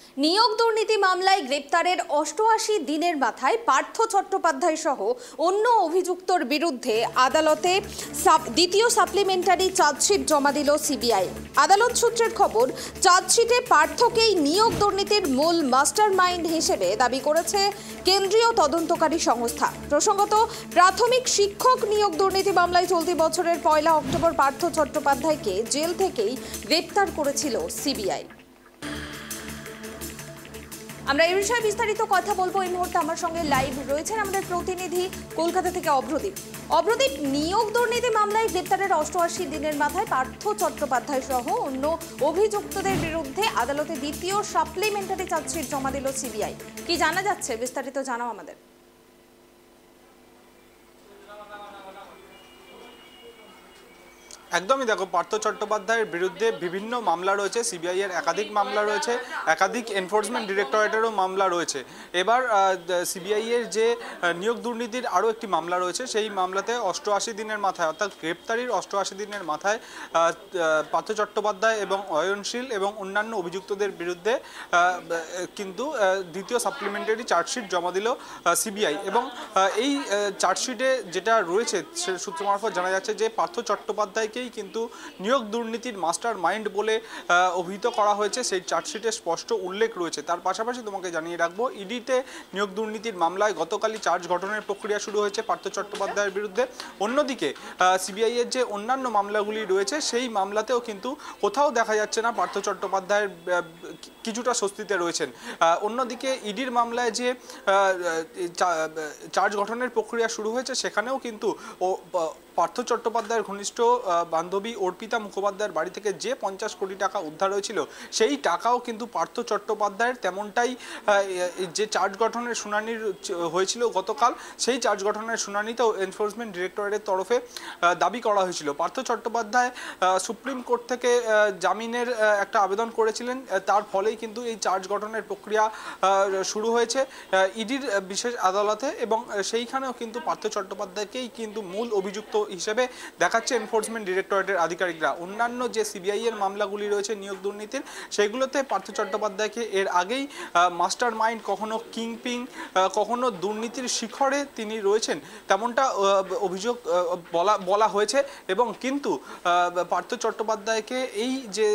নিয়োগ দুর্নীতি মামলায় গ্রেপ্তারের ৮৮ দিনের মাথায় পার্থ চট্টোপাধ্যায় সহ অন্য অভিযুক্তর বিরুদ্ধে আদালতে দ্বিতীয় সাপ্লিমেন্টারি চার্জশিট জমা দিল সিবিআই। আদালত সূত্রের খবর, চার্জশিটে পার্থকেই নিয়োগ দুর্নীতির মূল মাস্টারমাইন্ড হিসেবে দাবি করেছে কেন্দ্রীয় তদন্তকারী সংস্থা। প্রসঙ্গত, প্রাথমিক শিক্ষক নিয়োগ দুর্নীতি মামলায় চলতি বছরের ১ অক্টোবর পার্থ চট্টোপাধ্যায়কে জেল থেকেই গ্রেপ্তার করেছিল সিবিআই। আমরা এই বিষয়ে বিস্তারিত কথা বলবো। এই মুহূর্তে আমার সঙ্গে লাইভ রয়েছেন আমাদের প্রতিনিধি কলকাতা থেকে অভ্রদীপ। অভ্রদীপ, নিয়োগ দুর্নীতি মামলায় গ্রেপ্তারের ৮৮ দিনের মাথায় পার্থ চট্টোপাধ্যায় সহ অন্য অভিযুক্তদের বিরুদ্ধে আদালতে দ্বিতীয় সাপ্লিমেন্টারি চার্জশিট জমা দিল সিবিআই। কি জানা যাচ্ছে, বিস্তারিত জানাও আমাদের। একদমই দেখো, পার্থ চট্টোপাধ্যায়ের বিরুদ্ধে বিভিন্ন মামলা রয়েছে, সিবিআই এর একাধিক মামলা রয়েছে, একাধিক এনফোর্সমেন্ট ডিরেক্টরেটেরও মামলা রয়েছে। এবার সিবিআই এর যে নিয়োগ দুর্নীতির আরও একটি মামলা রয়েছে, সেই মামলাতে ৮৮ দিনের মাথায়, অর্থাৎ গ্রেপ্তারির ৮৮ দিনের মাথায় পার্থ চট্টোপাধ্যায় এবং অয়নশীল এবং অন্যান্য অভিযুক্তদের বিরুদ্ধে কিন্তু দ্বিতীয় সাপ্লিমেন্টারি চার্জশিট জমা দিল সিবিআই। এবং এই চার্জশিটে যেটা রয়েছে সূত্র মারফত জানা যাচ্ছে যে পার্থ চট্টোপাধ্যায়কে কিন্তু নিয়োগ দুর্নীতির মাস্টার মাইন্ড বলে অভিহিত করা হয়েছে, সেই চার্জশিটে স্পষ্ট উল্লেখ রয়েছে। তার পাশাপাশি তোমাকে জানিয়ে রাখবো, ইডিতে নিয়োগ দুর্নীতির মামলায় গতকালই চার্জ গঠনের প্রক্রিয়া শুরু হয়েছে পার্থ চট্টোপাধ্যায়ের বিরুদ্ধে। অন্যদিকে সিবিআই এর যে অন্যান্য মামলাগুলি রয়েছে, সেই মামলাতেও কিন্তু কোথাও দেখা যাচ্ছে না পার্থ চট্টোপাধ্যায়ের কিছুটা স্বস্তিতে রয়েছেন। অন্যদিকে ইডির মামলায় যে চার্জ গঠনের প্রক্রিয়া শুরু হয়েছে, সেখানেও কিন্তু পার্থ চট্টোপাধ্যায়ের ঘনিষ্ঠ বান্ধবী অর্পিতা মুখোপাধ্যায়ের বাড়ি থেকে যে ৫০ কোটি টাকা উদ্ধার হয়েছিল, সেই টাকাও কিন্তু পার্থ চট্টোপাধ্যায়ের তেমনটাই যে চার্জ গঠনের শুনানি হয়েছিল গতকাল, সেই চার্জ গঠনের শুনানিতেও এনফোর্সমেন্ট ডিরেক্টরেটের তরফে দাবি করা হয়েছিল। পার্থ চট্টোপাধ্যায় সুপ্রিম কোর্ট থেকে জামিনের একটা আবেদন করেছিলেন, তার ফলেই কিন্তু এই চার্জ গঠনের প্রক্রিয়া শুরু হয়েছে ইডির বিশেষ আদালতে। এবং সেইখানেও কিন্তু পার্থ চট্টোপাধ্যায়কেই কিন্তু মূল অভিযুক্ত হিসেবে দেখাচ্ছে এনফোর্সমেন্ট ডিরেক্টরেটের আধিকারিকরা। অন্যান্য যে সিবিআই এর মামলাগুলি রয়েছে নিয়োগ দুর্নীতির, সেগুলোতে পার্থ চট্টোপাধ্যায়কে এর আগেই মাস্টার মাইন্ড, কখনো কিংপিং, কখনো দুর্নীতির শিখরে তিনি রয়েছেন, তেমনটা অভিযোগ বলা হয়েছে। এবং কিন্তু পার্থ চট্টোপাধ্যায়কে এই যে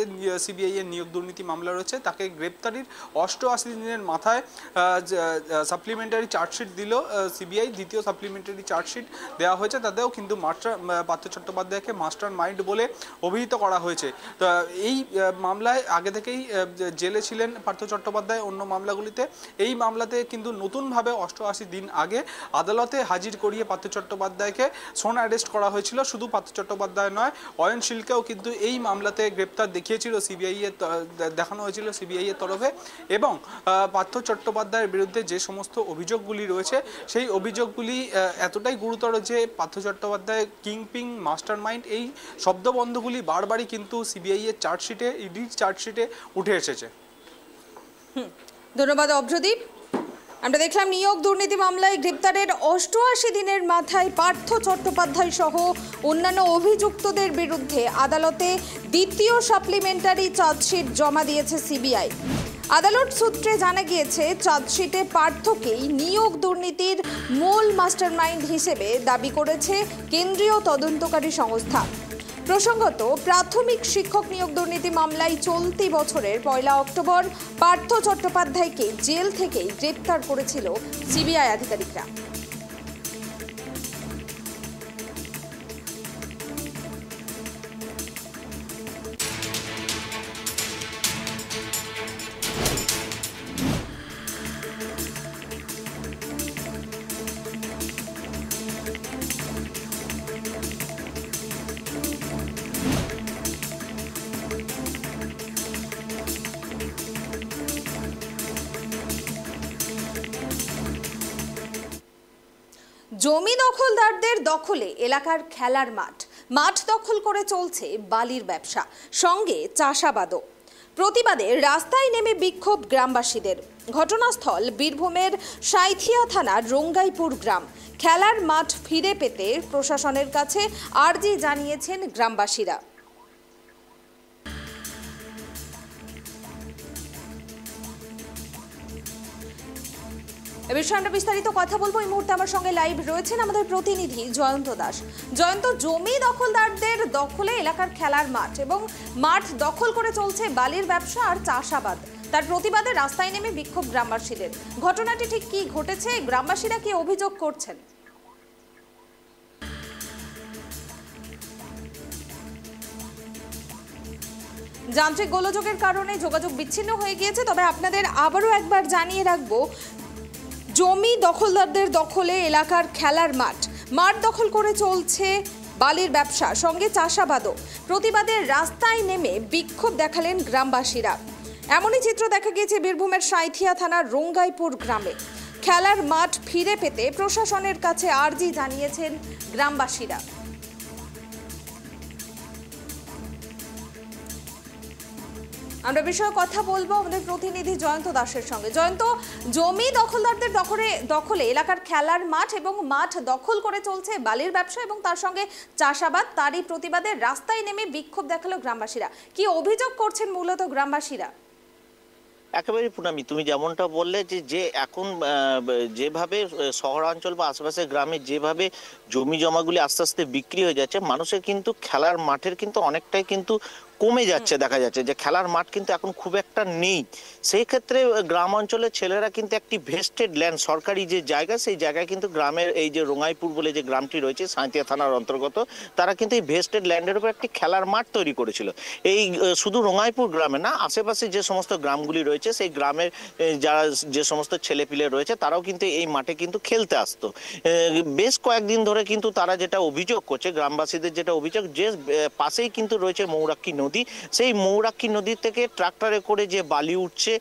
সিবিআই এর নিয়োগ দুর্নীতি মামলা রয়েছে, তাকে গ্রেপ্তারির ৮৮ দিনের মাথায় সাপ্লিমেন্টারি চার্জশিট দিল সিবিআই। দ্বিতীয় সাপ্লিমেন্টারি চার্জশিট দেওয়া হয়েছে, তাতেও কিন্তু পার্থ চট্টোপাধ্যায়কে মাস্টার মাইন্ড বলে অভিহিত করা হয়েছে। তো এই মামলায় আগে থেকেই জেলে ছিলেন পার্থ চট্টোপাধ্যায়। অন্য মামলাগুলিতে, এই মামলাতে কিন্তু নতুনভাবে ৮৮ দিন আগে আদালতে হাজির করিয়ে পার্থ চট্টোপাধ্যায়কে সোন অ্যারেস্ট করা হয়েছিল। শুধু পার্থ চট্টোপাধ্যায় নয়, অয়নশীলকেও কিন্তু এই মামলাতে গ্রেপ্তার দেখিয়েছিল দেখানো হয়েছিল সিবিআই এর তরফে। এবং পার্থ চট্টোপাধ্যায়ের বিরুদ্ধে যে সমস্ত অভিযোগগুলি রয়েছে, সেই অভিযোগগুলি এতটাই গুরুতর যে Partha Chattopadhyay kingpin, master mind, এই শব্দবন্ধগুলি বারবারই কিন্তু সিবিআই এর চার্জশিটে, ইডির চার্জশিটে উঠে এসেছে। ধন্যবাদ অভ্রদীপ। আমরা দেখলাম নিয়োগ দুর্নীতি মামলায় গ্রেপ্তারের ৮৮ দিনের মাথায় পার্থ চট্টোপাধ্যায় সহ অন্যান্য অভিযুক্তদের বিরুদ্ধে আদালতে দ্বিতীয় সাপ্লিমেন্টারি চার্জশিট জমা দিয়েছে সিবিআই। আদালত সূত্রে জানা গিয়েছে, চার্জশিটে পার্থকেই নিয়োগ দুর্নীতির মূল মাস্টারমাইন্ড হিসেবে দাবি করেছে কেন্দ্রীয় তদন্তকারী সংস্থা। প্রসঙ্গত, প্রাথমিক শিক্ষক নিয়োগ দুর্নীতি মামলায় চলতি বছরের ১ অক্টোবর পার্থ চট্টোপাধ্যায়কে জেল থেকেই গ্রেপ্তার করেছিল সিবিআই আধিকারিকরা। জমি দখলদারদের দখলে এলাকার খেলার মাঠ দখল করে চলছে বালির ব্যবসা, সঙ্গে চাষাবাদও। প্রতিবাদে রাস্তায় নেমে বিক্ষোভ গ্রামবাসীদের। ঘটনাস্থল বীরভূমের সাঁইথিয়া থানার রঙ্গাইপুর গ্রাম। খেলার মাঠ ফিরে পেতে প্রশাসনের কাছে আর্জি জানিয়েছেন এ বিষয়ে আমরা বিস্তারিত কথা বলবো। এই মুহূর্তে আমার সঙ্গে লাইভ রয়েছেন আমাদের প্রতিনিধি জয়ন্ত দাস। জয়ন্ত, জমি দখলদারদের দখলে এলাকার খেলার মাঠ এবং মাঠ দখল করে চলছে বালির ব্যবসা আর চাষাবাদ। তার প্রতিবাদে রাস্তায় নেমে বিক্ষোভ গ্রামবাসীদের। ঘটনাটি ঠিক কি ঘটেছে, গ্রামবাসীরা কি অভিযোগ করছেন? যান্ত্রিক গোলযোগের কারণে যোগাযোগ বিচ্ছিন্ন হয়ে গিয়েছে, তবে আপনাদের আবারও একবার জানিয়ে রাখবো, জমি দখলদারদের দখলে এলাকার খেলার মাঠ দখল করে চলছে বালির ব্যবসা, সঙ্গে চাষাবাদও। প্রতিবাদে রাস্তায় নেমে বিক্ষোভ দেখালেন গ্রামবাসীরা। এমনই চিত্র দেখা গিয়েছে বীরভূমের সাঁইথিয়া থানার রঙ্গাইপুর গ্রামে। খেলার মাঠ ফিরে পেতে প্রশাসনের কাছে আর্জি জানিয়েছেন গ্রামবাসীরা। আমরা বিষয়ে কথা বলবো আমাদের প্রতিনিধি জয়ন্ত দাসের সঙ্গে। জয়ন্ত, জমি দখলদারদের দখলে এলাকার খেলার মাঠ এবং মাঠ দখল করে চলছে বালির ব্যবসা এবং তার সঙ্গে চাষাবাদ। তারই প্রতিবাদে রাস্তায় নেমে বিক্ষোভ দেখালো গ্রামবাসীরা। কি অভিযোগ করছেন মূলত গ্রামবাসীরা? একেবারে পুনামি, তুমি যেমনটা বললে যে এখন যেভাবে শহরাঞ্চল বা আশেপাশের গ্রামে যেভাবে জমি জমাগুলি আস্তে আস্তে বিক্রি হয়ে যাচ্ছে, মানুষের কিন্তু খেলার মাঠের কিন্তু অনেকটাই কিন্তু কমে যাচ্ছে। দেখা যাচ্ছে যে খেলার মাঠ কিন্তু এখন খুব একটা নেই। সেই ক্ষেত্রে গ্রাম অঞ্চলের ছেলেরা কিন্তু একটি ভেস্টেড ল্যান্ড, সরকারি যে জায়গা, সেই জায়গায় কিন্তু গ্রামের এই যে রঙ্গাইপুর বলে যে গ্রামটি রয়েছে সাঁইথিয়া থানার অন্তর্গত, তারা কিন্তু এই ভেস্টেড ল্যান্ডের উপর একটি খেলার মাঠ তৈরি করেছিল। এই শুধু রঙ্গাইপুর গ্রামে না, আশেপাশে যে সমস্ত গ্রামগুলি রয়েছে সেই গ্রামের যারা যে সমস্ত ছেলেপিলে রয়েছে তারাও কিন্তু এই মাঠে কিন্তু খেলতে আসতো। বেশ কয়েকদিন ধরে কিন্তু তারা যেটা অভিযোগ করছে, গ্রামবাসীদের যেটা অভিযোগ, যে পাশেই কিন্তু রয়েছে মৌরাক্ষী নদী। সেই মৌরাক্ষী নদী থেকে ট্রাক্টরে করে যে বালি উঠছে,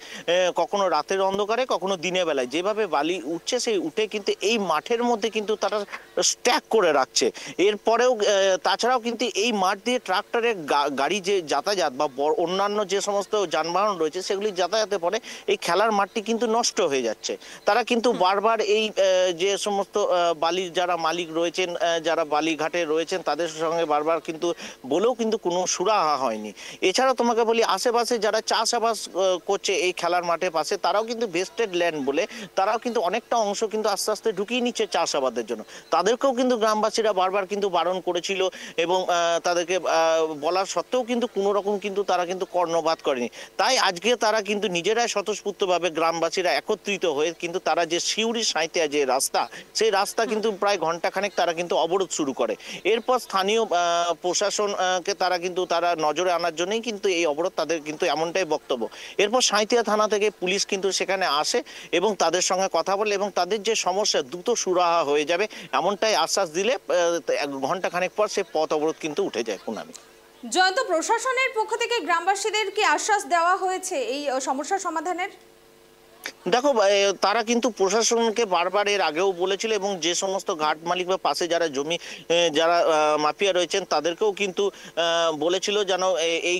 কখনো রাতের অন্ধকারে কখনো দিনের বেলায় যেভাবে বালি উঠছে, সেই উঠে কিন্তু এই মাঠের মধ্যে কিন্তু তারা স্ট্যাক করে রাখছে। এরপরেও তাছাড়াও কিন্তু এই মাঠ দিয়ে ট্রাক্টরের গাড়ি যে যাতায়াত বা অন্যান্য যে সমস্ত যানবাহন রয়েছে সেগুলি যাতায়াতের পরে এই খেলার মাঠটি কিন্তু নষ্ট হয়ে যাচ্ছে। তারা কিন্তু বারবার এই যে সমস্ত বালির যারা মালিক রয়েছেন, যারা বালিঘাটে রয়েছেন, তাদের সঙ্গে বারবার কিন্তু বলেও কিন্তু কোনো সুরাহা হয়নি। এছাড়াও তোমাকে বলি, আশেপাশে যারা চাষাবাদ করছে এই খেলার মাঠের পাশে, তারাও কিন্তু ভেস্টেড ল্যান্ড বলে তারাও কিন্তু অনেকটা অংশ কিন্তু আস্তে আস্তে ঢুকিয়ে নিচ্ছে চাষাবাদের জন্য। তাদেরকেও কিন্তু গ্রামবাসীরা বারবার কিন্তু বারণ করেছিল এবং তাদেরকে বলার সত্ত্বেও কিন্তু কোনো রকম কিন্তু তারা কিন্তু কর্ণপাত করেনি। তাই আজকে তারা কিন্তু নিজেরাই স্বতঃস্ফূর্তভাবে গ্রামবাসীরা একত্রিত হয়ে কিন্তু তারা যে সিউড়ি সাঁইথিয়া যে রাস্তা, সেই রাস্তা কিন্তু প্রায় ঘন্টাখানেক তারা কিন্তু অবরোধ শুরু করে। এরপর স্থানীয় প্রশাসনকে তারা কিন্তু তারা নজরে আনার জন্যই কিন্তু এই অবরোধ, তাদের কিন্তু এমনটাই বক্তব্য। এরপর সাঁইথিয়া থানা থেকে পুলিশ কিন্তু সেখানে আসে এবং তাদের সঙ্গে কথা বলে এবং তাদের যে সমস্যা দ্রুত সুরাহা হয়ে যাবে এমনটাই আশ্বাস দিলে ঘন্টাখানেক পর সে পথ অবরোধ কিন্তু উঠে যায়। পুনামি, জয়ন্ত, প্রশাসনের পক্ষ থেকে গ্রামবাসীদের কি আশ্বাস দেওয়া হয়েছে এই সমস্যার সমাধানের? দেখো, তারা কিন্তু প্রশাসনকে বারবার এর আগেও বলেছিল এবং যে সমস্ত ঘাট মালিক বা পাশে যারা জমি যারা মাফিয়া রয়েছেন তাদেরকেও কিন্তু বলেছিল যেন এই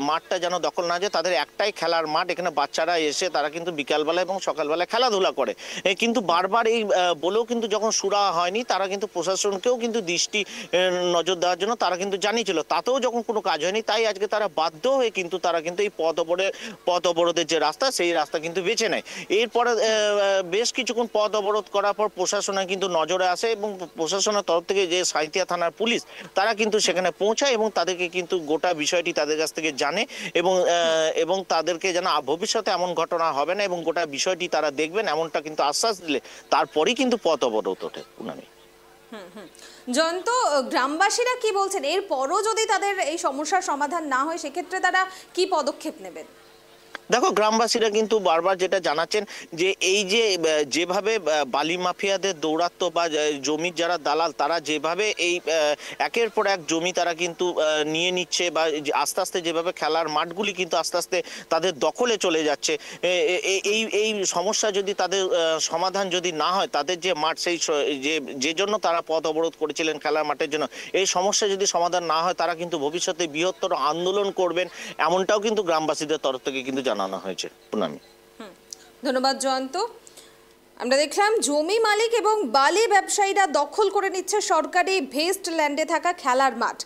মাঠটা যেন দখল না যায়। তাদের একটাই খেলার মাঠ, এখানে বাচ্চারা এসে তারা কিন্তু বিকালবেলা এবং সকালবেলা খেলাধুলা করে। কিন্তু বারবার এই বলেও কিন্তু যখন সুরাহা হয়নি, তারা কিন্তু প্রশাসনকেও কিন্তু দৃষ্টি নজর দেওয়ার জন্য তারা কিন্তু জানিয়েছিল, তাতেও যখন কোনো কাজ হয়নি, তাই আজকে তারা বাধ্য হয়ে কিন্তু তারা কিন্তু এই পথ অবরোধের যে রাস্তা, সেই রাস্তা কিন্তু বেছে নেয়। এরপরে বেশ কিছুক্ষণ পথ অবরোধ করার পর প্রশাসনের কিন্তু নজরে আসে এবং প্রশাসনের তরফ থেকে যে সাঁইথিয়া থানার পুলিশ, তারা কিন্তু সেখানে পৌঁছায় এবং তাদেরকে কিন্তু গোটা বিষয়টি তাদের কাছ থেকে জানে এবং তাদেরকে যেন ভবিষ্যতে এমন ঘটনা হবে না এবং গোটা বিষয়টি তারা দেখবেন এমনটা কিন্তু আশ্বাস দিলে তারপরেই কিন্তু পথ অবরোধ ওঠে। পুনামি, জয়ন্ত, গ্রামবাসীরা কি বলছেন? এরপরও যদি তাদের এই সমস্যার সমাধান না হয় সেক্ষেত্রে তারা কি পদক্ষেপ নেবেন? দেখো, গ্রামবাসীরা কিন্তু বারবার যেটা জানাচ্ছেন যে এই যেভাবে বালি মাফিয়াদের দৌরাত্ম্য বা জমির যারা দালাল, তারা যেভাবে এই একের পর এক জমি তারা কিন্তু নিয়ে নিচ্ছে বা আস্তে আস্তে যেভাবে খেলার মাঠগুলি কিন্তু আস্তে আস্তে তাদের দখলে চলে যাচ্ছে, এই সমস্যা যদি তাদের সমাধান যদি না হয়, তাদের যে মাঠ সেই যে জন্য তারা পথ অবরোধ করেছিলেন খেলার মাঠের জন্য, এই সমস্যা যদি সমাধান না হয় তারা কিন্তু ভবিষ্যতে বৃহত্তর আন্দোলন করবেন, এমনটাও কিন্তু গ্রামবাসীদের তরফ থেকে কিন্তু জানানো হয়েছে। পুনামি, ধন্যবাদ জয়ন্ত। আমরা দেখলাম জমি মালিক এবং বালি ব্যবসায়ীরা দখল করে নিচ্ছে সরকারি ভেস্ট ল্যান্ডে থাকা খেলার মাঠ।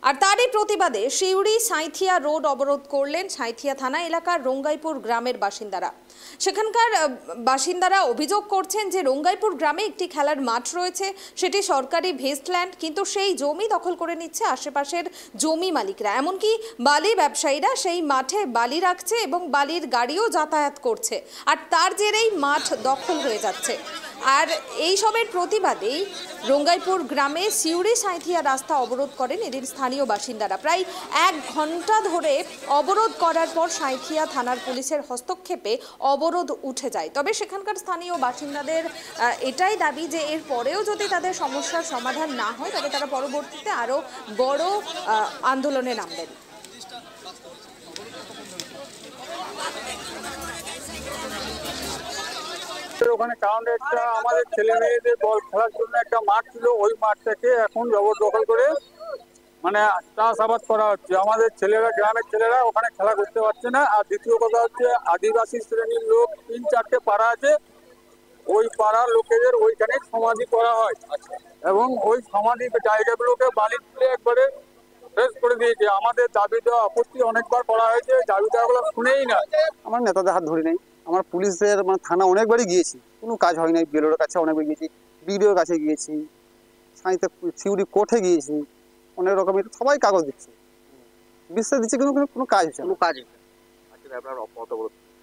আর তারই প্রতিবাদে সিউড়ি সাঁইথিয়া রোড অবরোধ করলেন সাঁইথিয়া থানা এলাকার রঙ্গাইপুর গ্রামের বাসিন্দারা। সেখানকার বাসিন্দারা অভিযোগ করছেন যে রঙ্গাইপুর গ্রামে একটি খেলার মাঠ রয়েছে, সেটি সরকারি ভেস্ট ল্যান্ড, কিন্তু সেই জমি দখল করে নিচ্ছে আশেপাশের জমি মালিকরা। এমনকি বালি ব্যবসায়ীরা সেই মাঠে বালি রাখছে এবং বালির গাড়িও যাতায়াত করছে, আর তার জেরেই মাঠ দখল হয়ে যাচ্ছে। আর এই সবের প্রতিবাদেই রঙ্গাইপুর গ্রামে সিউড়ি সাঁইথিয়া রাস্তা অবরোধ করেন এদিন স্থানীয় বাসিন্দারা। প্রায় 1 ঘন্টা ধরে অবরোধ করার পর সাঁইথিয়া থানার পুলিশের হস্তক্ষেপে অবরোধ উঠে যায়। তবে সেখানকার স্থানীয় বাসিন্দাদের এটাই দাবি যে এর পরেও যদি তাদের সমস্যার সমাধান না হয় তবে তারা পরবর্তীতে আরও বড় আন্দোলনে নামবেন। ওখানে কারণ একটা আমাদের ছেলে মেয়েদের বল খেলার জন্য একটা মাঠ ছিল, ওই মাঠটাকে এখন জবরদখল করে মানে চাষাবাদ করা হচ্ছে। আমাদের ছেলেরা, গ্রামের ছেলেরা ওখানে খেলা করতে পারছে না। আর দ্বিতীয় কথা হচ্ছে আদিবাসী শ্রেণীর লোক 3-4টে পাড়া আছে, ওই পাড়ার লোকেদের ওইখানে সমাধি করা হয় এবং ওই সমাধি জায়গাগুলোকে বালি তুলে একবারে শেষ করে দিয়েছে। আমাদের দাবি দেওয়া আপত্তি অনেকবার করা হয়েছে, দাবি দেওয়াগুলো শুনেই না। আমার নেতাদের হাত ধরে নেই, আমার পুলিশের মানে থানা অনেকবারই গিয়েছি, কোনো কাজ হয় নাই। বেলোরের কাছে অনেকবার গিয়েছি, বিডিওর কাছে গিয়েছি, সাঁইতে সিউড়ি কোর্টে গিয়েছি, অনেক রকমের সবাই কাগজ দিচ্ছে, বিশ্বাস দিচ্ছে, কিন্তু কোনো কাজ হচ্ছে না। কাজ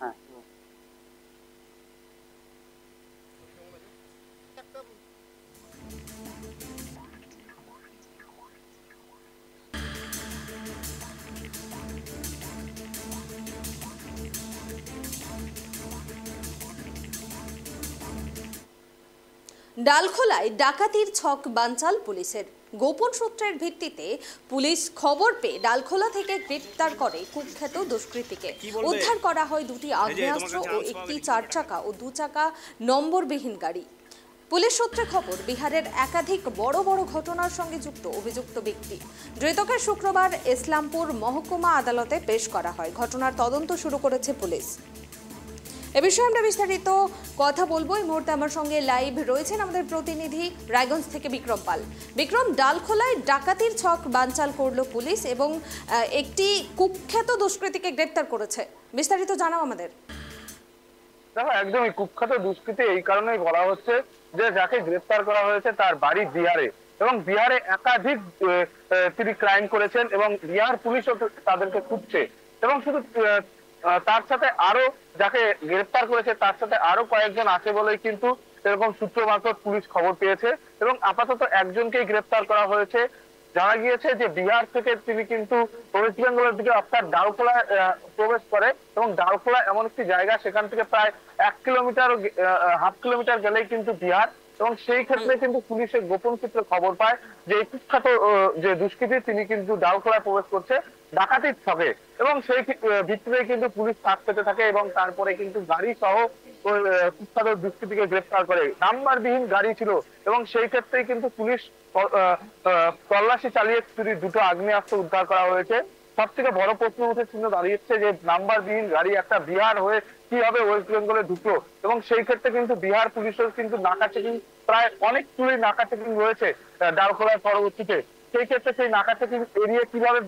হ্যাঁ, ডালখোলায় ডাকাতির ছক বানচাল পুলিশের। গোপন সূত্রের ভিত্তিতে পুলিশ খবর পেয়ে ডালখোলা থেকে গ্রেপ্তার করে কুখ্যাত দুষ্কৃতীকে। উদ্ধার করা হয় 2টি আগ্নেয়াস্ত্র ও একটি 4 চাকা ও 2 চাকা নম্বরবিহীন গাড়ি। পুলিশ সূত্রে খবর, বিহারের একাধিক বড় বড় ঘটনার সঙ্গে যুক্ত অভিযুক্ত ব্যক্তি। ধৃতকে শুক্রবার ইসলামপুর মহকুমা আদালতে পেশ করা হয়। ঘটনার তদন্ত শুরু করেছে পুলিশ। এ বিষয়ে আমরা বিস্তারিত কথা বলবো। এই মুহূর্তে আমার সঙ্গে লাইভ রয়েছেন আমাদের প্রতিনিধি রায়গঞ্জ থেকে বিক্রম পাল। বিক্রম, ডালখোলায় ডাকাতির ছক বানচাল করলো পুলিশ এবং একটি কুখ্যাত দুষ্কৃতীকে গ্রেপ্তার করেছে, বিস্তারিত জানাও আমাদের। দেখো, একদমই কুখ্যাত দুষ্কৃতী এই কারণেই বলা হচ্ছে যে যাকে গ্রেপ্তার করা হয়েছে তার বাড়ি বিহারে, এবং বিহারে একাধিক তিনি ক্রাইম করেছেন এবং বিহার পুলিশও তাদেরকে খুঁজছে। এবং শুধু তার সাথে আরো যাকে গ্রেপ্তার করেছে তার সাথে আরো কয়েকজন আছে বলেই কিন্তু এরকম সূত্র মারফত পুলিশ খবর পেয়েছে। এবং আপাতত একজনকেই গ্রেপ্তার করা হয়েছে। জানা গিয়েছে যে বিহার থেকে তিনি কিন্তু ওয়েস্ট বেঙ্গলের দিকে অর্থাৎ ডালখোলা প্রবেশ করে, এবং ডালখোলা এমন একটি জায়গা সেখান থেকে প্রায় 1 কিলোমিটার হাফ কিলোমিটার গেলেই কিন্তু বিহার। এবং সেই ক্ষেত্রে কিন্তু পুলিশের গোপন সূত্রে খবর পায় যে এই কুখ্যাত যে দুষ্কৃতী তিনি কিন্তু ডালখোলায় প্রবেশ করছে ডাকাতির ছকে, এবং সেই ভিত্তিতে কিন্তু পুলিশ ফাঁক পেতে থাকে এবং তারপরে কিন্তু গাড়ি সহ কুখ্যাত দুষ্কৃতীকে গ্রেপ্তার করে। নাম্বারবিহীন গাড়ি ছিল এবং সেই ক্ষেত্রেই কিন্তু পুলিশ তল্লাশি চালিয়ে 2টো আগ্নেয়াস্ত্র উদ্ধার করা হয়েছে। সব থেকে বড় প্রশ্ন উঠে চিহ্ন দাঁড়িয়েছে যে নাম্বারবিহীন গাড়ি একটা বিহার হয়ে কিভাবে ওয়েস্ট বেঙ্গলে ঢুকলো, এবং সেই ক্ষেত্রে কিন্তু বিহার পুলিশের কিন্তু নাকা চেকিং প্রায় অনেক চুরি নাকা চেকিং রয়েছে ডালখোলার পরবর্তীতে। সেই ক্ষেত্রে সেই নাকা চেকিং এড়িয়ে কিভাবে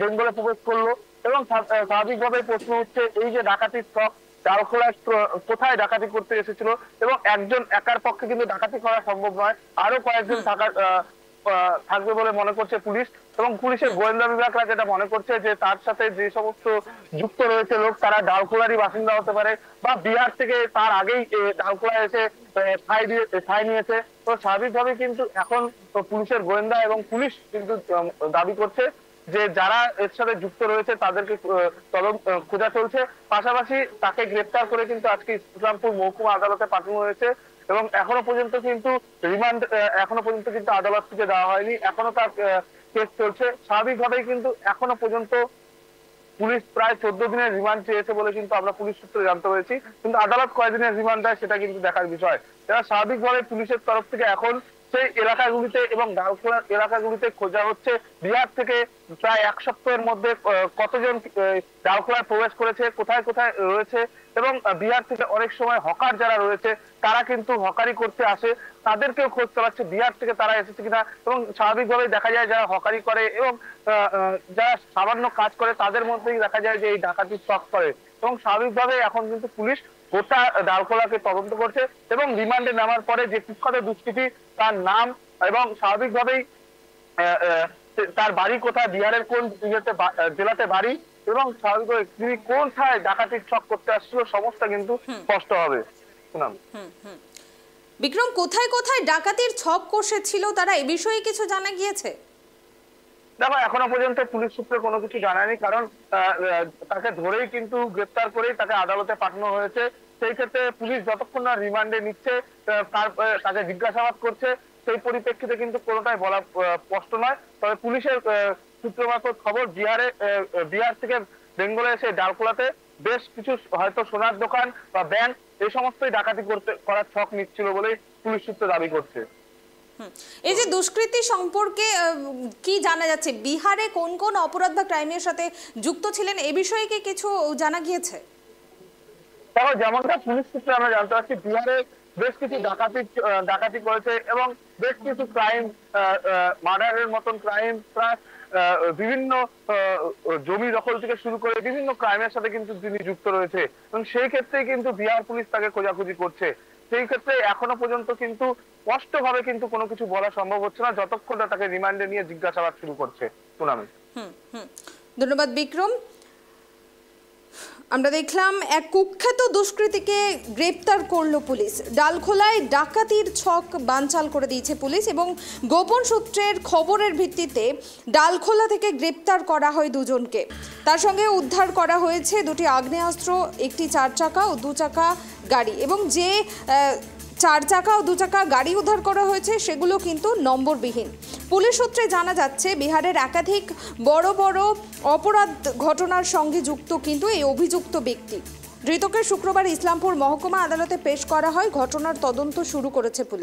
বেঙ্গলে প্রবেশ করলো, এবং স্বাভাবিকভাবে প্রশ্ন হচ্ছে এই যে ডাকাতির ছক ডালখোলায় কোথায় ডাকাতি করতে এসেছিল, এবং একজন একার পক্ষে কিন্তু ডাকাতি করা সম্ভব নয়, আরো কয়েকজন থাকবে বলে মনে করছে পুলিশ। এবং পুলিশের গোয়েন্দা বিভাগরা যেটা মনে করছে যে তার সাথে যে সমস্ত যুক্ত রয়েছে লোক তারা ডালখোলারই বাসিন্দা হতে পারে বা বিহার থেকে তার আগেই ডালখোলা এসে ঠাঁই নিয়েছে। তো স্বাভাবিকভাবে কিন্তু এখন পুলিশের গোয়েন্দা এবং পুলিশ কিন্তু দাবি করছে যে যারা এর সাথে যুক্ত রয়েছে তাদেরকে খোঁজা চলছে। পাশাপাশি তাকে গ্রেপ্তার করে কিন্তু আজকে ইসলামপুর মহকুমা আদালতে পাঠানো হয়েছে, এবং এখনো পর্যন্ত কিন্তু আদালত থেকে দেওয়া হয়নি, এখনো তার কেস চলছে। স্বাভাবিকভাবেই কিন্তু এখনো পর্যন্ত পুলিশ প্রায় 14 দিনের রিমান্ড চেয়েছে বলে কিন্তু আমরা পুলিশ সূত্রে জানতে পেরেছি, কিন্তু আদালত কয়দিনের রিমান্ড দেয় সেটা কিন্তু দেখার বিষয়। এরা স্বাভাবিকভাবে পুলিশের তরফ থেকে এখন সেই এলাকাগুলিতে এবং ডালখোলা এলাকাগুলিতে খোঁজা হচ্ছে বিহার থেকে প্রায় 1 সপ্তাহের মধ্যে কতজন ডালখোলায় প্রবেশ করেছে, কোথায় কোথায় রয়েছে, এবং বিহার থেকে অনেক সময় হকার যারা রয়েছে তারা কিন্তু হকারি করতে আসে, তাদেরকেও খোঁজ চালাচ্ছে বিহার থেকে তারা এসেছে কিনা। এবং স্বাভাবিকভাবেই দেখা যায় যারা হকারি করে এবং যারা সামান্য কাজ করে তাদের মধ্যেই দেখা যায় যে এই ডাকাতির চক্র করে। এবং স্বাভাবিকভাবে এখন কিন্তু পুলিশ গোটা ডালখোলাকে তদন্ত করছে এবং রিমান্ডে নেওয়ার পরে যে কুখ্যাত দুষ্কৃতী তার নাম এবং স্বাভাবিকভাবেই তার বাড়ি কোথায়, বিহারের কোন জেলাতে বাড়ি এবং স্বাভাবিকভাবে তিনি কোথায় ডাকাতির ছক করতে আসছিল সমস্ত কিন্তু স্পষ্ট হবে। বিক্রম, কোথায় কোথায় ডাকাতির ছক কষেছিল তারা, এ বিষয়ে কিছু জানা গিয়েছে? দেখো, এখনো পর্যন্ত পুলিশ সূত্রে কোনো কিছু জানায়নি, কারণ তাকে ধরেই কিন্তু গ্রেপ্তার করেই তাকে আদালতে পাঠানো হয়েছে। সেই ক্ষেত্রে পুলিশ যতক্ষণ না রিমান্ডে নিচ্ছে তাকে জিজ্ঞাসাবাদ করছে, সেই পরিপ্রেক্ষিতে কিন্তু কোনোটাই বলা স্পষ্ট নয়। তবে পুলিশের সূত্র মারফত খবর বিহার থেকে বেঙ্গলে এসে ডালখোলাতে বেশ কিছু হয়তো সোনার দোকান বা ব্যাংক এই সমস্তই ডাকাতি করার ছক নিচ্ছিল বলেই পুলিশ সূত্রে দাবি করছে। এই যে দুষ্কৃতি সম্পর্কে কি জানা যাচ্ছে, বিহারে কোন কোন অপরাধ বা ক্রাইমের সাথে যুক্ত ছিলেন, এ বিষয়ে কি কিছু জানা গিয়েছে? দেখো, যেমনটা পুলিশ সূত্রে আমরা জানতে পারছি, বিহারে বেশ কিছু ডাকাতি করেছে এবং বেশ কিছু ক্রাইম, মার্ডারের মতন ক্রাইম, প্লাস বিভিন্ন জমি দখল থেকে শুরু করে বিভিন্ন ক্রাইমের সাথে কিন্তু তিনি যুক্ত রয়েছে এবং সেই ক্ষেত্রে কিন্তু বিহার পুলিশ তাকে খোঁজাখুঁজি করছে। সেই ক্ষেত্রে এখনো পর্যন্ত কিন্তু স্পষ্টভাবে কিন্তু কোনো কিছু বলা সম্ভব হচ্ছে না যতক্ষণ না তাকে রিমান্ডে নিয়ে জিজ্ঞাসাবাদ শুরু করছে। পুনামি, ধন্যবাদ বিক্রম। আমরা দেখলাম এক কুখ্যাত দুষ্কৃতীকে গ্রেপ্তার করলো পুলিশ। ডালখোলায় ডাকাতির ছক বানচাল করে দিয়েছে পুলিশ এবং গোপন সূত্রের খবরের ভিত্তিতে ডালখোলা থেকে গ্রেপ্তার করা হয় দুজনকে। তার সঙ্গে উদ্ধার করা হয়েছে দুটি আগ্নেয়াস্ত্র, একটি 4 চাকা ও 2 চাকা গাড়ি, এবং যে 4 চাকা ও 2 চাকা গাড়ি উদ্ধার করা হয়েছে সেগুলো কিন্তু নম্বরবিহীন। পুলিশ সূত্রে জানা যাচ্ছে বিহারের একাধিক বড় বড় অপরাধ ঘটনার সঙ্গে যুক্ত কিন্তু এই অভিযুক্ত ব্যক্তি। ধৃতকে শুক্রবার ইসলামপুর মহকুমা আদালতে পেশ করা হয়। ঘটনার তদন্ত শুরু করেছে পুলিশ।